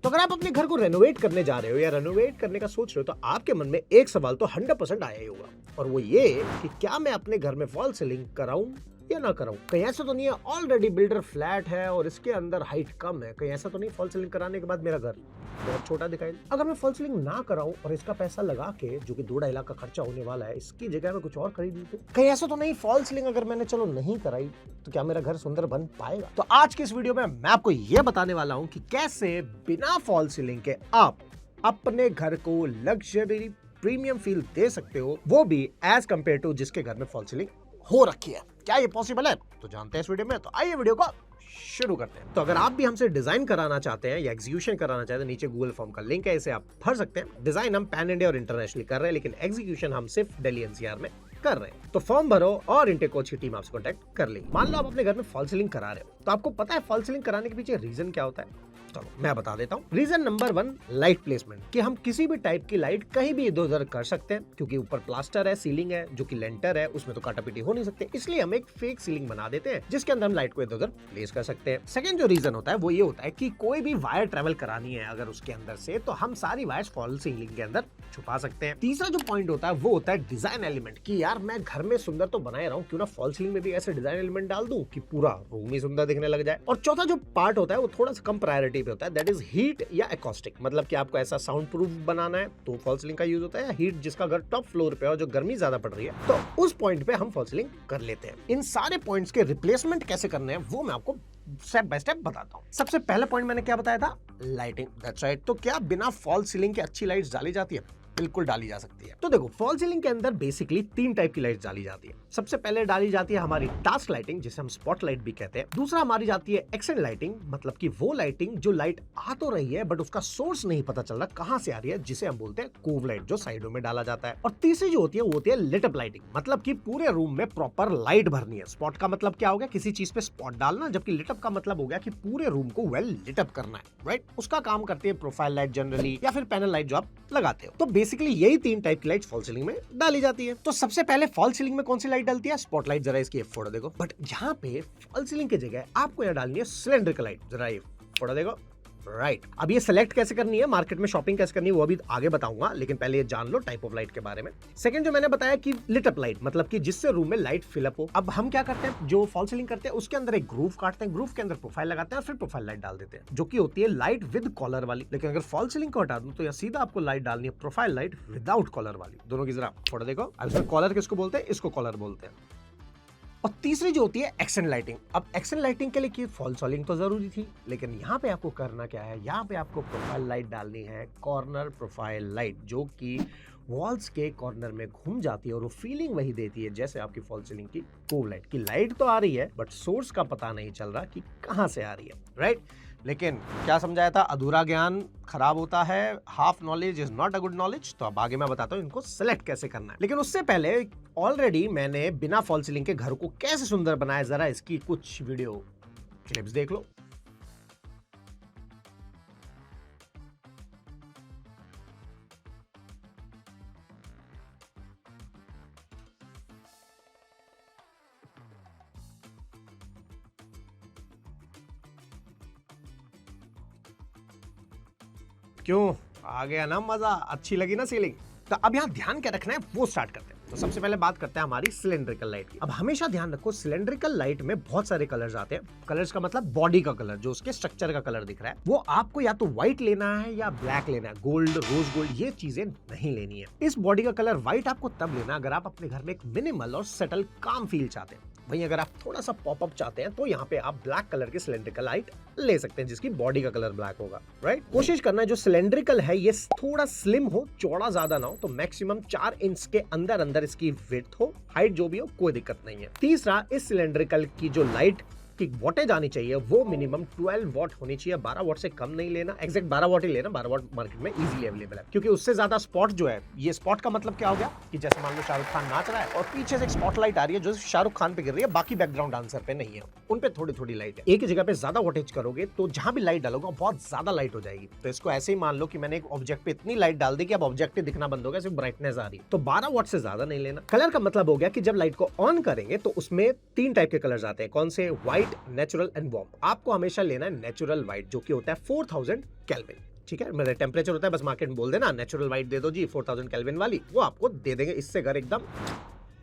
तो अगर आप अपने घर को रेनोवेट करने जा रहे हो या रेनोवेट करने का सोच रहे हो तो आपके मन में एक सवाल तो 100% आया ही होगा, और वो ये कि क्या मैं अपने घर में फॉल सीलिंग कराऊं या ना कराऊं। कहीं ऐसा तो नहीं है ऑलरेडी बिल्डर फ्लैट है और इसके अंदर हाइट कम है, कहीं ऐसा तो नहीं फॉल सीलिंग कराने के बाद मेरा घर बहुत छोटा दिखाई दे। अगर मैं फॉल सीलिंग ना कराऊं और इसका पैसा लगा के जो कि 2-2.5 लाख का खर्चा होने वाला है इसकी जगह में कुछ और खरीद लूं तो कहीं ऐसा तो नहीं फॉल सीलिंग अगर मैंने चलो नहीं कराई तो क्या मेरा घर सुंदर बन पाएगा। तो आज की इस वीडियो में मैं आपको यह बताने वाला हूं कि कैसे बिना फॉल सीलिंग के आप अपने घर को लग्जरी प्रीमियम फील दे सकते हो, वो भी एज कंपेयर टू जिसके घर में फॉल सीलिंग हो रखी है। क्या ये पॉसिबल है तो जानते हैं इस वीडियो में। तो आइए वीडियो को शुरू करते हैं। तो अगर आप भी हमसे डिजाइन कराना चाहते हैं या एग्जीक्यूशन कराना चाहते हैं, नीचे गूगल फॉर्म का लिंक है, इसे आप भर सकते हैं। डिजाइन हम पैन इंडिया और इंटरनेशनली कर रहे हैं, लेकिन एग्जीक्यूशन हम सिर्फ दिल्ली एनसीआर में कर रहे हैं। तो फॉर्म भरो और इंटेक कोच की टीम आपसे कांटेक्ट कर लेगी। मान लो आप अपने घर में फॉल सीलिंग करा रहे हो, तो आपको पता है फॉल सीलिंग कराने के पीछे रीजन क्या होता है। चलो मैं बता देता हूँ। रीजन नंबर 1 लाइट प्लेसमेंट, कि हम किसी भी टाइप की लाइट कहीं भी इधर उधर कर सकते हैं, क्योंकि ऊपर प्लास्टर है, सीलिंग है जो कि लेंटर है, उसमें तो काटापीटी हो नहीं सकते, इसलिए हम एक फेक सीलिंग बना देते हैं जिसके अंदर हम लाइट को इधर उधर प्लेस कर सकते हैं। सेकंड जो रीजन होता है वो ये होता है कि कोई भी वायर ट्रेवल करानी है अगर उसके अंदर से, तो हम सारी वायर्स फॉल सीलिंग के अंदर छुपा सकते हैं। तीसरा जो पॉइंट होता है वो होता है डिजाइन एलिमेंट, कि यार मैं घर में सुंदर तो बना रहा हूँ, क्यों ना फॉल सीलिंग में भी ऐसे डिजाइन एलिमेंट डाल दूं कि पूरा रूम ही सुंदर दिखने लग जाए। और चौथा जो पार्ट होता है वो थोड़ा सा कम प्रायोरिटी पे होता है, दैट इज हीट या एकॉस्टिक, मतलब कि आपको ऐसा साउंड प्रूफ बनाना है तो फॉल सीलिंग का यूज होता है, या हीट जिसका घर टॉप फ्लोर पे है और जो गर्मी ज्यादा पड़ रही है तो उस पॉइंट पे हम फॉल सीलिंग कर लेते हैं। इन सारे पॉइंट्स के रिप्लेसमेंट कैसे करने हैं वो मैं आपको स्टेप बाय स्टेप बताता हूँ। सबसे पहला पॉइंट मैंने क्या बताया था, लाइटिंग। That's right. तो क्या बिना फॉल सीलिंग के अच्छी लाइट्स डाली जाती है? बिल्कुल डाली जा सकती है। तो देखो फॉल सीलिंग के अंदर बेसिकली 3 टाइप की लाइट्स डाली जाती है। सबसे पहले डाली जाती है हमारी टास्क लाइटिंग, जिसे हम स्पॉट लाइट भी कहते हैं। दूसरा हमारी जाती है एक्सेंट लाइटिंग, मतलब कि वो लाइटिंग जो लाइट आ तो रही है बट उसका सोर्स नहीं पता चल रहा कहां से आ रही है, जिसे हम बोलते हैं कोव लाइट, जो साइडों में डाला जाता है। और तीसरी जो होती है वो होती है लिट अप लाइटिंग, मतलब कि पूरे रूम में प्रॉपर लाइट भरनी है। स्पॉट का मतलब क्या हो गया, किसी चीज पे स्पॉट डालना, जबकि लिट अप का मतलब हो गया कि पूरे रूम को वेल लिट अप करना है। राइट। उसका काम करती है प्रोफाइल लाइट जनरली, या फिर पैनल लाइट जो आप लगाते हो। तो बेसिकली यही 3 टाइप की लाइट फॉल सीलिंग में डाली जाती है। तो सबसे पहले फॉल सीलिंग में कौन सी लाइट डलती है? Spot light. जरा इसकी फोटो देखो। बट यहाँ पे फॉल सीलिंग की जगह आपको यहाँ डालनी है सिलेंड्रिकल लाइट। जरा ये फोटो देखो। राइट। अब ये सिलेक्ट कैसे करनी है, मार्केट में शॉपिंग कैसे करनी है वो अभी आगे बताऊंगा, लेकिन पहले ये जान लो टाइप ऑफ लाइट के बारे में। सेकंड जो मैंने बताया कि लिट अप लाइट, मतलब कि जिससे रूम में लाइट फिलअप हो। अब हम क्या करते हैं, जो फॉल सीलिंग करते हैं उसके अंदर एक ग्रूव काटते हैं, ग्रूव के अंदर प्रोफाइल लगाते हैं और फिर प्रोफाइल लाइट डाल देते हैं, जो कि होती है लाइट विद कॉलर वाली। लेकिन अगर फॉल सीलिंग को हटा दूं तो यहाँ सीधा आपको लाइट डालनी है प्रोफाइल लाइट विदाउट कॉलर वाली। दोनों की जरा फोटो देखो। अब इसमें कॉलर किसको बोलते हैं? इसको कॉलर बोलते हैं। और तीसरी जो होती है एक्सेंट लाइटिंग। अब एक्सेंट लाइटिंग के लिए की फॉल सीलिंग तो जरूरी थी, लेकिन यहाँ पे आपको करना क्या है, यहाँ पे आपको प्रोफाइल लाइट डालनी है, कॉर्नर प्रोफाइल लाइट, जो कि वॉल्स के कॉर्नर में घूम जाती है और वो फीलिंग वही देती है जैसे आपकी फॉल सीलिंग की कोव लाइट की लाइट तो आ रही है बट सोर्स का पता नहीं चल रहा कि कहां से आ रही है। राइट। लेकिन क्या समझाया था, अधूरा ज्ञान खराब होता है, half knowledge is not a good knowledge. तो अब आगे मैं बताता हूँ इनको सेलेक्ट कैसे करना है। लेकिन उससे पहले ऑलरेडी मैंने बिना फॉल सीलिंग के घर को कैसे सुंदर बनाया, जरा इसकी कुछ वीडियो क्लिप्स देख लो। क्यों आ गया ना मजा, अच्छी लगी ना सीलिंग? तो अब यहाँ ध्यान क्या रखना है वो स्टार्ट करते हैं। तो सबसे पहले बात करते हैं हमारी सिलेंड्रिकल लाइट की। अब हमेशा ध्यान रखो सिलेंड्रिकल लाइट में बहुत सारे कलर्स आते हैं। कलर्स का मतलब बॉडी का कलर, जो उसके स्ट्रक्चर का कलर दिख रहा है, वो आपको या तो व्हाइट लेना है या ब्लैक लेना है, गोल्ड, रोज गोल्ड, ये चीजें नहीं लेनी है। इस बॉडी का कलर व्हाइट आपको तब लेना अगर आप अपने घर में एक मिनिमल और सेटल काम फील चाहते हैं। वहीं अगर आप थोड़ा सा पॉपअप चाहते हैं तो यहाँ पे आप ब्लैक कलर की सिलेंड्रिकल लाइट ले सकते हैं, जिसकी बॉडी का कलर ब्लैक होगा। राइट। कोशिश करना है जो सिलेंड्रिकल है ये थोड़ा स्लिम हो, चौड़ा ज्यादा ना हो, तो मैक्सिमम 4 इंच के अंदर अंदर इसकी विड्थ हो, हाइट जो भी हो कोई दिक्कत नहीं है। तीसरा, इस सिलेंड्रिकल की जो लाइट की वोटेज आनी चाहिए वो मिनिमम 12 वॉट होनी चाहिए। 12 वॉट से कम नहीं लेना, एग्जैक्ट 12 वॉट ही लेना। 12 वॉट मार्केट में इजीली अवेलेबल है, क्योंकि उससे ज्यादा स्पॉट जो है, ये स्पॉट का मतलब क्या हो गया कि जैसे मान लो शाहरुख खान नाच रहा है और पीछे से एक स्पॉटलाइट आ रही है जो शाहरुख खान पे गिर रही है, बाकी बैकग्राउंड डांसर पे नहीं है, उन पे थोड़ी थोड़ी लाइट है। एक ही जगह पे ज्यादा वोटेज करोगे तो जहां भी लाइट डालोगे बहुत ज्यादा लाइट हो जाएगी। तो इसको ऐसे ही मान लो कि मैंने एक ऑब्जेक्ट पे इतनी लाइट डाल दी कि अब ऑब्जेक्ट दिखना बंद हो गया, सिर्फ ब्राइटनेस आ रही है। तो 12 वॉट से ज्यादा नहीं लेना। कलर का मतलब हो गया कि जब लाइट को ऑन करेंगे तो उसमें 3 टाइप के कलर्स आते हैं। कौन से? White, natural and warm. आपको हमेशा लेना है नेचुरल व्हाइट, जो कि होता है 4000 केल्विन। ठीक है, मेरा टेम्परेचर होता है, बस मार्केट में बोल देना नेचुरल व्हाइट दे दो जी 4000 केल्विन वाली, वो आपको दे देंगे। इससे घर एकदम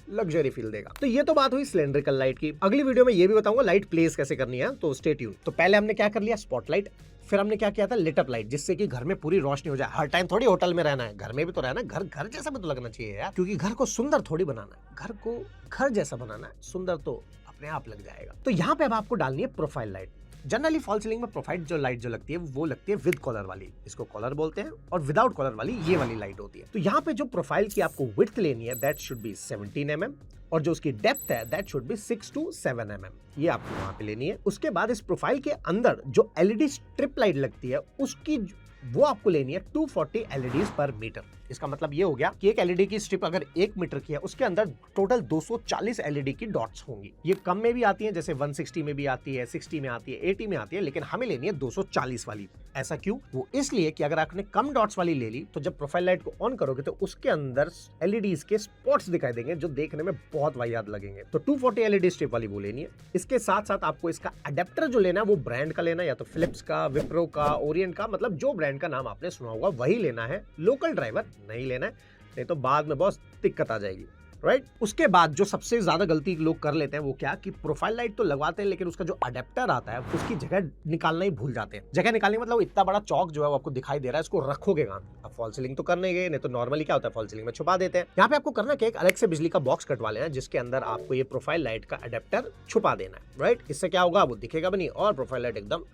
लग्जरी फील देगा। तो ये तो बात हुई सिलेंड्रिकल लाइट की। अगली वीडियो में ये भी बताऊंगा लाइट प्लेस कैसे करनी है, तो स्टे ट्यून। तो पहले हमने क्या कर लिया, स्पॉटलाइट, फिर हमने क्या किया था, लिट अप लाइट, जिससे कि घर में पूरी रोशनी हो जाए। हर टाइम थोड़ी होटल में रहना है, घर में भी तो रहना है, घर घर जैसा भी तो लगना चाहिए यार, क्योंकि घर को सुंदर थोड़ी बनाना है, घर को घर जैसा बनाना है, सुंदर तो अपने आप लग जाएगा। तो यहाँ पे अब आपको डालनी है profile light. Generally fall ceiling में प्रोफाइल जो लाइट जो लगती है वो लगती है विद कॉलर वाली, इसको कॉलर बोलते हैं, और विदाउट कॉलर वाली ये वाली लाइट होती है। तो यहाँ पे जो प्रोफाइल की आपको विड्थ लेनी है दैट शुड बी 17 mm, और जो उसकी डेप्थ है that should be 6 to 7 mm, ये आपको वहां पे लेनी है। उसके बाद इस प्रोफाइल के अंदर जो एलईडी स्ट्रिप लाइट लगती है उसकी वो आपको लेनी है 240 LEDs पर मीटर। इसका मतलब ये हो गया कि एक एलईडी की स्ट्रिप अगर 1 मीटर की है उसके अंदर टोटल 240 एलईडी की डॉट्स होंगी। ये कम में भी आती हैं, जैसे 160 में भी आती है, 60 में आती है, 80 में आती है, लेकिन हमें लेनी है 240 वाली। ऐसा क्यों? वो इसलिए कि अगर आपने कम डॉट्स वाली ले ली तो जब प्रोफाइल लाइट को ऑन करोगे तो उसके अंदर एलईडीज के स्पॉट्स दिखाई देंगे जो देखने में बहुत वाहियात लगेंगे। तो 240 एलईडी स्ट्रिप वाली वो लेनी है। इसके साथ साथ आपको इसका अडेप्टर जो लेना है वो ब्रांड का लेना है, या तो फिलिप्स का, विप्रो का, ओरिएंट का, मतलब जो ब्रांड का नाम आपने सुना होगा वही लेना है। लोकल ड्राइवर नहीं लेना है, नहीं तो बाद में बहुत दिक्कत आ जाएगी, राइट। उसके बाद जो सबसे ज्यादा गलती लोग कर लेते हैं वो क्या, कि प्रोफाइल लाइट तो लगवाते हैं लेकिन उसका जो अडेप्टर आता है उसकी जगह निकालना ही भूल जाते हैं। जगह निकालने मतलब इतना बड़ा चौक जो है वो आपको दिखाई दे रहा है, इसको रखोगे कहां? अब फॉल सीलिंग तो करने गए, नहीं तो नॉर्मली क्या होता है फॉल सीलिंग में छुपा देते हैं। यहाँ पे आपको करना क्या, एक अलग से बिजली का बॉक्स कटवा लेना जिसके अंदर आपको ये प्रोफाइल लाइट का अडेप्टर छुपा देना है, राइट। इससे क्या होगा, वो दिखेगा भी नहीं और प्रोफाइल लाइट एकदम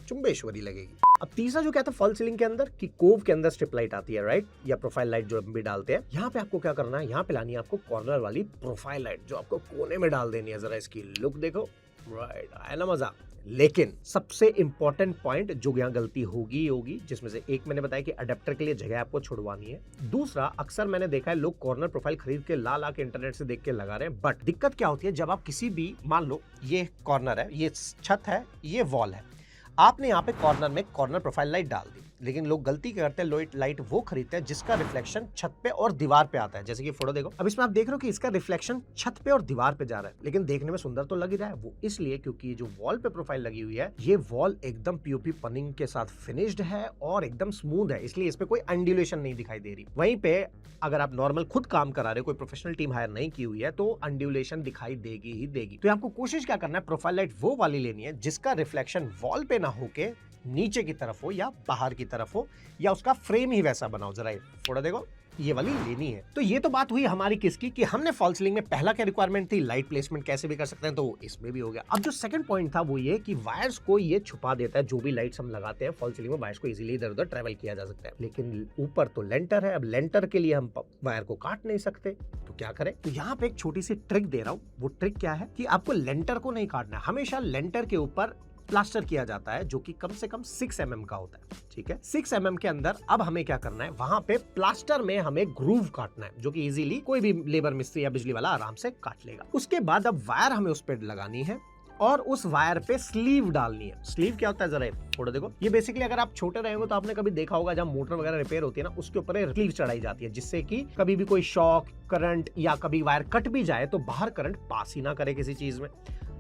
चुंबेश्वरी लगेगी। अब तीसरा जो क्या था फॉल सीलिंग के अंदर कि कोव के अंदर स्ट्रिप लाइट आती है, राइट, या प्रोफाइल लाइट जो हम भी डालते हैं। यहाँ पे आपको क्या करना है, यहाँ पे लानी है आपको कॉर्नर वाली प्रोफाइल लाइट जो आपको कोने में डाल देनी है। जरा इसकी लुक देखो, राइट, आया ना मजा। लेकिन सबसे इंपॉर्टेंट पॉइंट जो यहाँ गलती होगी, जिसमें से एक मैंने बताया कि अडेप्टर के लिए जगह आपको छुड़वानी है। दूसरा, अक्सर मैंने देखा है लोग कॉर्नर प्रोफाइल खरीद के ला के इंटरनेट से देख के लगा रहे हैं, बट दिक्कत क्या होती है जब आप किसी भी, मान लो ये कॉर्नर है, ये छत है, ये वॉल है, आपने यहाँ पे कॉर्नर में कॉर्नर प्रोफाइल लाइट डाल दी, लेकिन लोग गलती करते हैं लाइट वो खरीदते हैं जिसका रिफ्लेक्शन छत पे और दीवार पे आता है। जैसे कि फोटो देखो, अब इसमें आप देख रहे हो कि इसका रिफ्लेक्शन छत पे और दीवार पे जा रहा है, लेकिन देखने में सुंदर तो लग ही रहा है। वो इसलिए क्योंकि ये जो वॉल पे प्रोफाइल लगी हुई है, ये वॉल एकदम पीओपी पनिंग के साथ फिनिश्ड है और एकदम स्मूथ है, इसलिए इसमें कोई अंडुलेशन नहीं दिखाई दे रही। वहीं पे अगर आप नॉर्मल खुद काम करा रहे हो, कोई प्रोफेशनल टीम हायर नहीं की हुई है, तो अंडुलेशन दिखाई देगी ही देगी। तो आपको कोशिश क्या करना है, प्रोफाइल लाइट वो वाली लेनी है जिसका रिफ्लेक्शन वॉल पे ना होके नीचे की तरफ हो या बाहर की तरफ हो, या उसका फ्रेम ही वैसा बनाओ। जरा फोटो देखो, ये वाली लेनी है। तो ये तो बात हुई हमारी किसकी, कि हमने फॉल सीलिंग में पहला क्या रिक्वायरमेंट थी, लाइट प्लेसमेंट कैसे भी कर सकते हैं, तो इसमें भी हो गया। अब जो सेकंड पॉइंट था वो ये कि वायर्स को ये छुपा देता है। जो भी लाइट्स हम लगाते हैं फॉल सीलिंग में, वायर्स को इजीली इधर उधर ट्रेवल किया जा सकता है, लेकिन ऊपर तो लेंटर है। अब लेंटर के लिए हम वायर को काट नहीं सकते, तो क्या करें? तो यहाँ पे एक छोटी सी ट्रिक दे रहा हूँ। वो ट्रिक क्या है कि आपको लेंटर को नहीं काटना है, हमेशा लेंटर के ऊपर प्लास्टर किया जाता है जो कि कम से कम 6 mm का होता है, ठीक है। 6 mm के अंदर अब हमें क्या करना है, वहां पे प्लास्टर में हमें ग्रूव काटना है, जो कि इजीली कोई भी लेबर मिस्त्री या बिजली वाला आराम से काट लेगा। उसके बाद अब वायर हमें उस पर लगानी है और उस वायर पे स्लीव डालनी है। स्लीव क्या होता है, जरा फोटो देखो। ये बेसिकली अगर आप छोटे रहे हो तो आपने कभी देखा होगा, जब मोटर वगैरह रिपेयर होती है ना, उसके ऊपर स्लीव चढ़ाई जाती है, जिससे कि कभी भी कोई शॉक, करंट या कभी वायर कट भी जाए तो बाहर करंट पास ही ना करे किसी चीज में।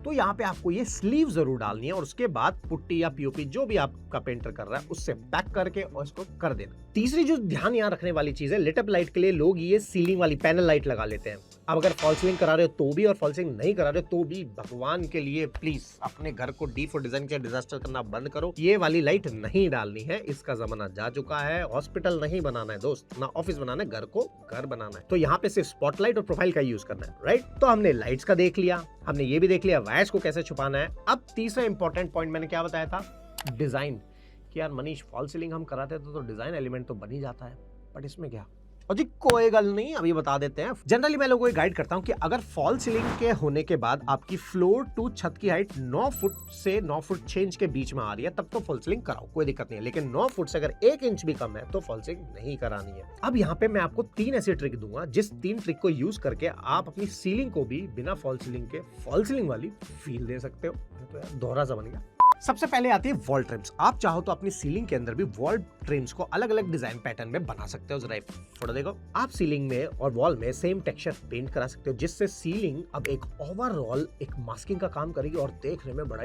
तो यहाँ पे आपको ये स्लीव जरूर डालनी है और उसके बाद पुट्टी या पीओपी जो भी आपका पेंटर कर रहा है उससे पैक करके और इसको कर देना। तीसरी जो ध्यान यहाँ रखने वाली चीज है, लिटअप लाइट के लिए लोग ये सीलिंग वाली पैनल लाइट लगा लेते हैं। अब अगर फॉल सीलिंग करा रहे हो तो भी और फॉल सीलिंग नहीं करा रहे हो तो भी, भगवान के लिए प्लीज अपने घर को डी फॉर डिजाइन के डिजास्टर करना बंद करो। ये वाली लाइट नहीं डालनी है, इसका जमाना जा चुका है। हॉस्पिटल नहीं बनाना है दोस्त, ना ऑफिस बनाना है, घर को घर बनाना है। तो यहाँ पे सिर्फ स्पॉटलाइट और प्रोफाइल का यूज करना है, राइट। तो हमने लाइट्स का देख लिया, हमने ये भी देख लिया वायर्स को कैसे छुपाना है। अब तीसरा इंपॉर्टेंट पॉइंट मैंने क्या बताया था, डिजाइन, कि यार मनीष फॉल सीलिंग हम कराते थे तो डिजाइन एलिमेंट तो बन ही जाता है, बट इसमें क्या? और जी कोई गल नहीं, अभी बता देते हैं। जनरली मैं लोगों को गाइड करता हूं कि अगर फॉल सीलिंग के होने के बाद आपकी फ्लोर टू छत की हाइट 9 फुट से 9 फुट 6 इंच के बीच में आ रही है, तब तो फॉल सीलिंग कराओ, कोई दिक्कत नहीं है। लेकिन 9 फुट से अगर 1 इंच भी कम है तो फॉल सीलिंग नहीं करानी है। अब यहाँ पे मैं आपको 3 ऐसी ट्रिक दूंगा, जिस 3 ट्रिक को यूज करके आप अपनी सीलिंग को भी बिना फॉल सीलिंग के फॉल सीलिंग वाली फील दे सकते हो। तो यार दोहरा सा बन गया। सबसे पहले आती है वॉल ट्रिम्स। आप चाहो तो अपनी सीलिंग के अंदर भी वॉल ट्रिम्स को अलग अलग डिजाइन पैटर्न में बना सकते हो। जरा फोटो देखो, आप सीलिंग में और वॉल में सेम टेक्सचर पेंट करा सकते हो, जिससे सीलिंग अब एक ओवरऑल एक मास्किंग का काम करेगी और देखने में बड़ा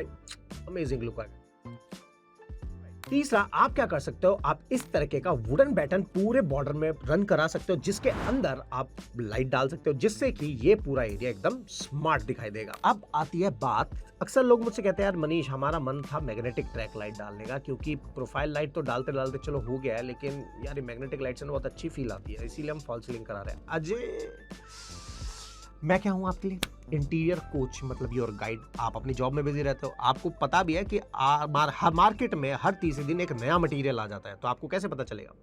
अमेजिंग लुक आएगा। तीसरा, आप क्या कर सकते हो, आप इस तरीके का वुडन बैटन पूरे बॉर्डर में रन करा सकते हो जिसके अंदर आप लाइट डाल सकते हो, जिससे कि ये पूरा एरिया एकदम स्मार्ट दिखाई देगा। अब आती है बात, अक्सर लोग मुझसे कहते हैं यार मनीष, हमारा मन था मैग्नेटिक ट्रैक लाइट डालने का, क्योंकि प्रोफाइल लाइट तो डालते डालते चलो हो गया है, लेकिन यार मैग्नेटिक लाइट से बहुत अच्छी फील आती है, इसीलिए हम फॉल सीलिंग करा रहे हैं। अजय, मैं क्या हूं आपके लिए? इंटीरियर कोच, मतलब योर गाइड। आप अपनी जॉब में बिजी रहते हो, आपको पता भी है कि मार्केट में हर तीसरे दिन एक नया मटेरियल आ जाता है, तो आपको कैसे पता चलेगा?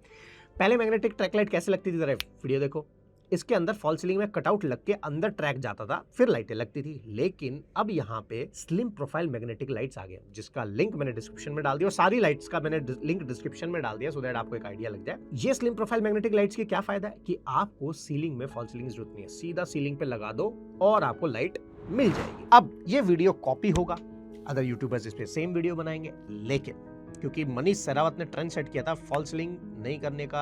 पहले मैग्नेटिक ट्रैक लाइट कैसे लगती थी, जरा वीडियो देखो। इसके अंदर फॉल सीलिंग में कटआउट लग के अंदर ट्रैक जाता था, फिर लाइटें लगती थी। लेकिन अब यहाँ पे स्लिम प्रोफाइल मैग्नेटिक लाइट्स आ गए, जिसका लिंक मैंने डिस्क्रिप्शन में डाल दिया, और सारी लाइट्स का मैंने लिंक डिस्क्रिप्शन में डाल दिया, सो दैट आपको एक आइडिया लग जाए। ये स्लिम प्रोफाइल मैग्नेटिक लाइट्स की क्या फायदा है कि आपको सीलिंग में फॉल सीलिंग की जरूरत नहीं है, सीधा सीलिंग पे लगा दो और आपको लाइट मिल जाएगी। अब ये वीडियो कॉपी होगा, अदर यूट्यूबर्स इस पे सेम वीडियो बनाएंगे, लेकिन क्योंकि मनीष सहरावत ने ट्रेंड सेट किया था फॉल सीलिंग नहीं करने का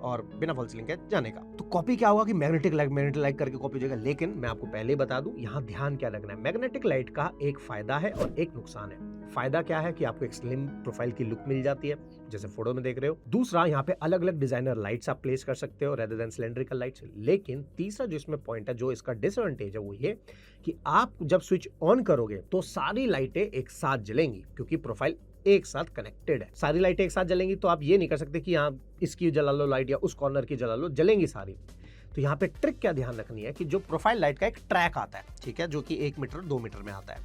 और बिना फॉल सीलिंग के जाने का, तो कॉपी क्या होगा कि मैग्नेटिक लाइट करके कॉपी हो जाएगा। लेकिन मैं आपको पहले ही बता दूं, यहाँ ध्यान क्या रखना है, मैग्नेटिक लाइट का एक फायदा है और एक नुकसान है। फायदा क्या है कि आपको एक स्लिम प्रोफाइल की लुक मिल जाती है, जैसे फोटो में देख रहे हो। दूसरा, यहाँ पे अलग अलग डिजाइनर लाइट्स आप प्लेस कर सकते हो रेदर देन सिलेंड्रिकल लाइट्स। लेकिन तीसरा जो इसमें पॉइंट है, जो इसका डिसएडवांटेज है, वो ये कि आप जब स्विच ऑन करोगे तो सारी लाइटें एक साथ जलेंगी, क्योंकि प्रोफाइल एक साथ कनेक्टेड है। सारी लाइटें एक साथ जलेंगी, तो आप ये नहीं कर सकते कि यहाँ इसकी जला लो लाइट या उस कॉर्नर की जला लो, जलेंगी सारी। तो यहाँ पे ट्रिक क्या ध्यान रखनी है कि जो प्रोफाइल लाइट का एक ट्रैक आता है, ठीक है, जो कि 1 मीटर 2 मीटर में आता है,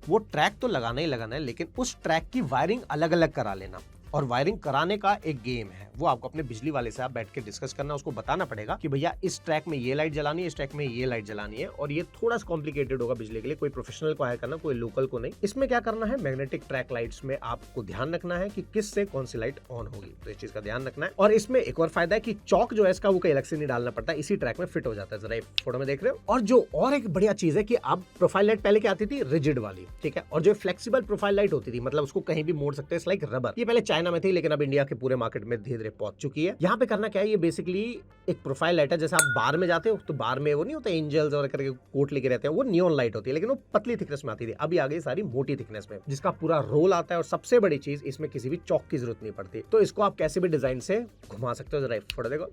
वो ट्रैक तो लगाना ही लगाना है, लेकिन उस ट्रैक की वायरिंग अलग अलग करा लेना। और वायरिंग कराने का एक गेम है, वो आपको अपने बिजली वाले से आप बैठ के डिस्कस करना, उसको बताना पड़ेगा कि भैया इस ट्रैक में ये लाइट जलानी है, इस ट्रैक में ये लाइट जलानी है। और ये थोड़ा सा कॉम्प्लिकेटेड होगा बिजली के लिए, कोई प्रोफेशनल को हायर करना, कोई लोकल को नहीं। इसमें क्या करना है, मैग्नेटिक ट्रैक लाइट्स में आपको ध्यान रखना है कि किस से कौन सी लाइट ऑन होगी, तो इस चीज का ध्यान रखना है। और इसमें एक और फायदा है कि चौक जो है इसका, वो कहीं अलग से नहीं डालना पड़ता, इसी ट्रैक में फिट हो जाता है, जरा फोटो में देख रहे हो। और जो और एक बढ़िया चीज है कि अब प्रोफाइल लाइट पहले क्या आती थी, रिजिड वाली, ठीक है, और जो फ्लेक्सिबल प्रोफाइल लाइट होती थी, मतलब उसको कहीं भी मोड़ सकते हैं, लाइक रबर। ये पहले चाइना में थी, लेकिन अब इंडिया के पूरे मार्केट में धीरे धीरे पहुंच चुकी है। यहाँ पे करना क्या है, ये बेसिकली एक प्रोफाइल लाइट है, जैसे आप बार में जाते हो तो बार में वो नहीं होता एंजल्स और करके कोट लेके रहते हैं, वो नियॉन लाइट होती है, लेकिन वो पतली थिकनेस में आती थी। अभी आ गई सारी मोटी थिकनेस में, जिसका पूरा रोल आता है। और सबसे बड़ी चीज, इसमें किसी भी चौक की जरूरत नहीं पड़ती, तो इसको आप कैसे भी डिजाइन से घुमा सकते हो। जरा फोटो देखो,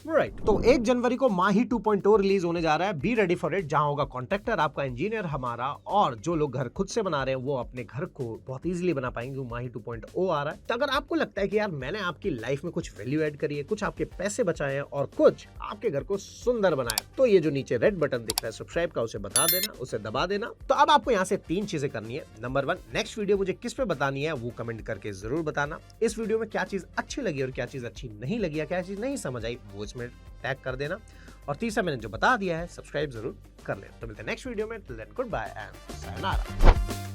राइट। तो 1 जनवरी को माही 2.0 रिलीज होने जा रहा है, बी रेडी फॉर इट। जहां होगा कॉन्ट्रैक्टर आपका, इंजीनियर हमारा, और जो लोग घर खुद से बना रहे हैं वो अपने घर को बहुत इजीली बना पाएंगे। माही 2.0 आ रहा है। तो अगर आपको लगता है कि यार मैंने आपकी लाइफ में कुछ वैल्यू ऐड करी है, कुछ आपके पैसे बचाए हैं और कुछ आपके घर को सुंदर बनाया, तो ये जो नीचे रेड बटन दिख रहा है सब्सक्राइब का, उसे बता देना, उसे दबा देना। तो अब आपको यहाँ से 3 चीजें करनी है। नंबर 1, नेक्स्ट वीडियो मुझे किस पे बतानी है वो कमेंट करके जरूर बताना। इस वीडियो में क्या चीज अच्छी लगी और क्या चीज अच्छी नहीं लगी, या क्या चीज नहीं समझ आई, वो इसमें टैग कर देना। और तीसरा, मैंने जो बता दिया है, सब्सक्राइब जरूर कर लेना। तो मिलते हैं नेक्स्ट वीडियो में। Till then, goodbye and sayonara.